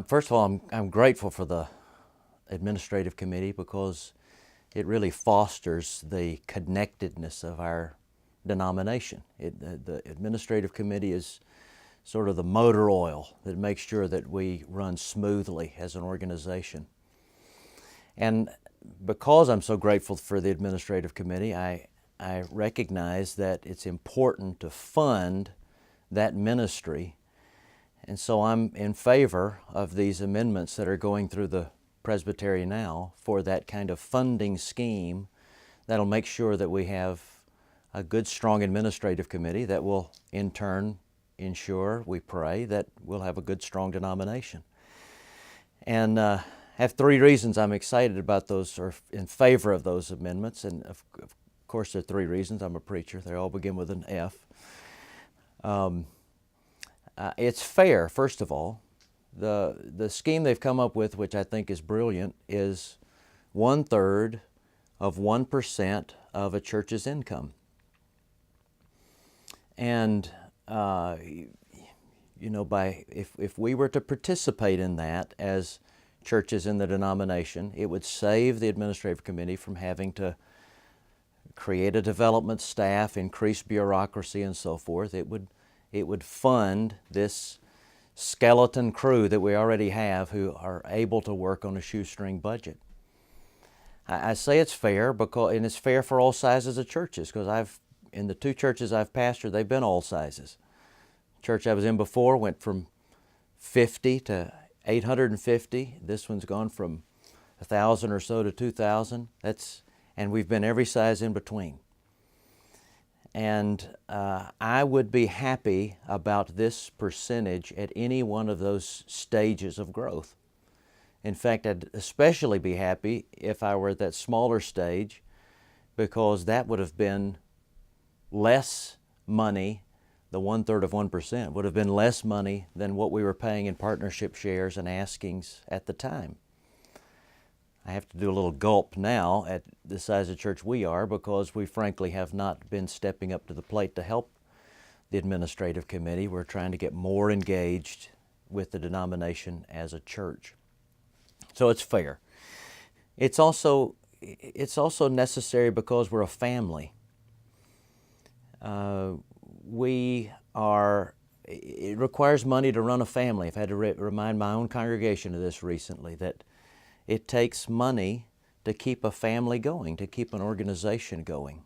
First of all, I'm grateful for the administrative committee because it really fosters the connectedness of our denomination. The administrative committee is sort of the motor oil that makes sure that we run smoothly as an organization. And because I'm so grateful for the administrative committee, I recognize that it's important to fund that ministry. And so I'm in favor of these amendments that are going through the Presbytery now for that kind of funding scheme that'll make sure that we have a good, strong administrative committee that will in turn ensure, we pray, that we'll have a good, strong denomination. And have three reasons I'm excited about those or in favor of those amendments. And of course, there are three reasons. I'm a preacher. They all begin with an F. It's fair, first of all. The scheme they've come up with, which I think is brilliant, is 1/3 of 1% of a church's income. And if we were to participate in that as churches in the denomination, it would save the administrative committee from having to create a development staff, increase bureaucracy, and so forth. It would fund this skeleton crew that we already have who are able to work on a shoestring budget. I say it's fair and it's fair for all sizes of churches, because in the two churches I've pastored, they've been all sizes. The church I was in before went from 50 to 850. This one's gone from 1,000 or so to 2,000. And we've been every size in between. And I would be happy about this percentage at any one of those stages of growth. In fact, I'd especially be happy if I were at that smaller stage, because that would have been less money. The 1/3 of 1% would have been less money than what we were paying in partnership shares and askings at the time. I have to do a little gulp now at the size of church we are, because we frankly have not been stepping up to the plate to help the administrative committee. We're trying to get more engaged with the denomination as a church. So it's fair. It's also necessary because we're a family. It requires money to run a family. I've had to remind my own congregation of this recently, that it takes money to keep a family going, to keep an organization going.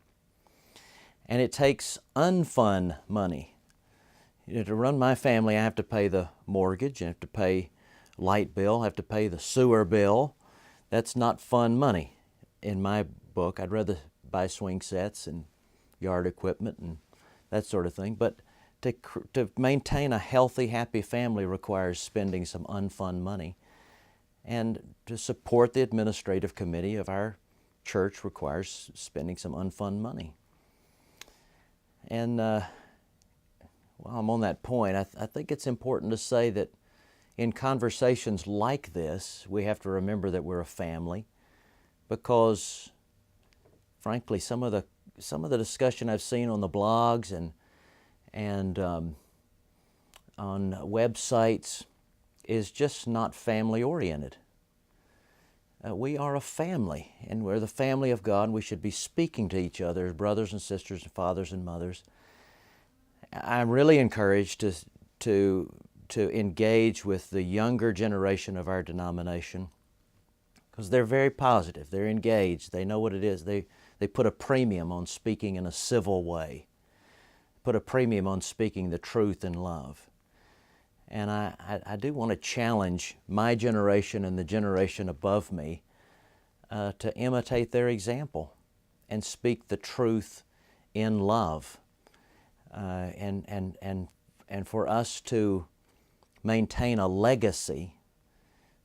And it takes unfun money. To run my family, I have to pay the mortgage, I have to pay light bill, I have to pay the sewer bill. That's not fun money in my book. I'd rather buy swing sets and yard equipment and that sort of thing. But to maintain a healthy, happy family requires spending some unfun money. And to support the administrative committee of our church requires spending some unfun money. And while I'm on that point, I think it's important to say that in conversations like this, we have to remember that we're a family, because frankly, some of the discussion I've seen on the blogs and on websites is just not family-oriented. We are a family, and we're the family of God, and we should be speaking to each other as brothers and sisters and fathers and mothers. I'm really encouraged to engage with the younger generation of our denomination, because they're very positive, they're engaged, they know what it is. They put a premium on speaking in a civil way, put a premium on speaking the truth in love. And I do want to challenge my generation and the generation above me to imitate their example and speak the truth in love, and for us to maintain a legacy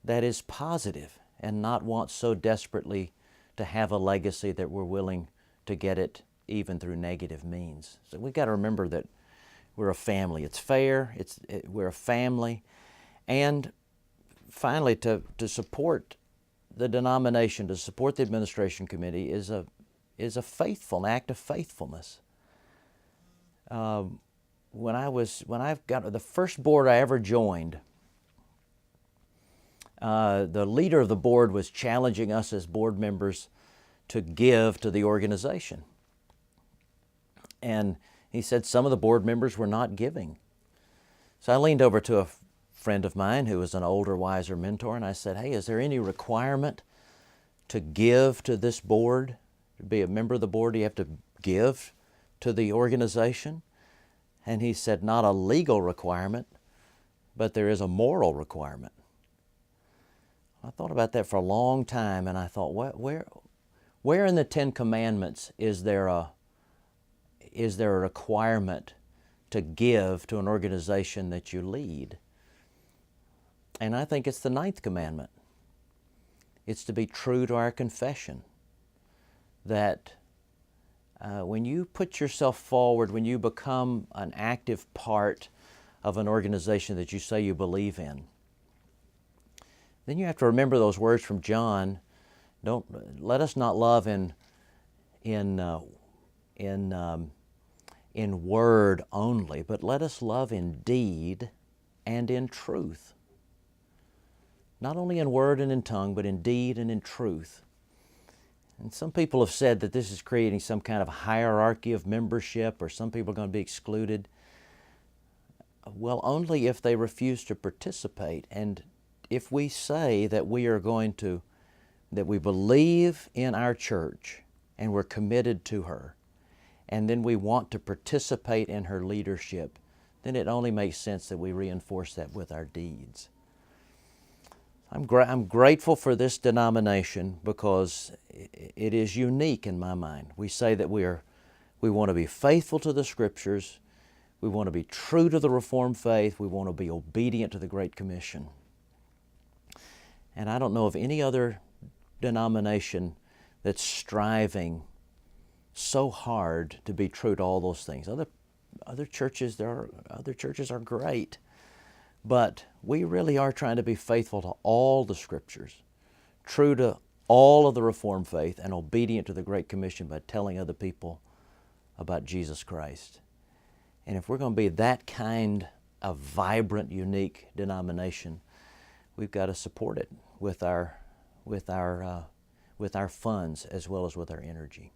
that is positive and not want so desperately to have a legacy that we're willing to get it even through negative means. So we've got to remember that we're a family. It's fair. We're a family. And finally, to support the denomination, to support the administration committee is an act of faithfulness. When I've got the first board I ever joined, the leader of the board was challenging us as board members to give to the organization. And he said some of the board members were not giving. So I leaned over to a friend of mine who was an older, wiser mentor, and I said, hey, is there any requirement to give to this board? To be a member of the board, do you have to give to the organization? And he said, not a legal requirement, but there is a moral requirement. I thought about that for a long time, and I thought, where in the Ten Commandments is there a requirement to give to an organization that you lead? And I think it's the 9th commandment. It's to be true to our confession, that when you put yourself forward, when you become an active part of an organization that you say you believe in, then you have to remember those words from John. Let us not love in word only, but let us love in deed and in truth. Not only in word and in tongue, but in deed and in truth. And some people have said that this is creating some kind of hierarchy of membership, or some people are going to be excluded. Well, only if they refuse to participate. And if we say that that we believe in our church and we're committed to her, and then we want to participate in her leadership, then it only makes sense that we reinforce that with our deeds. I'm grateful for this denomination because it is unique in my mind. We say that we want to be faithful to the Scriptures, we want to be true to the Reformed faith, we want to be obedient to the Great Commission. And I don't know of any other denomination that's striving so hard to be true to all those things. Other churches are great, but we really are trying to be faithful to all the Scriptures, true to all of the Reformed faith, and obedient to the Great Commission by telling other people about Jesus Christ. And if we're going to be that kind of vibrant, unique denomination, we've got to support it with our funds as well as with our energy.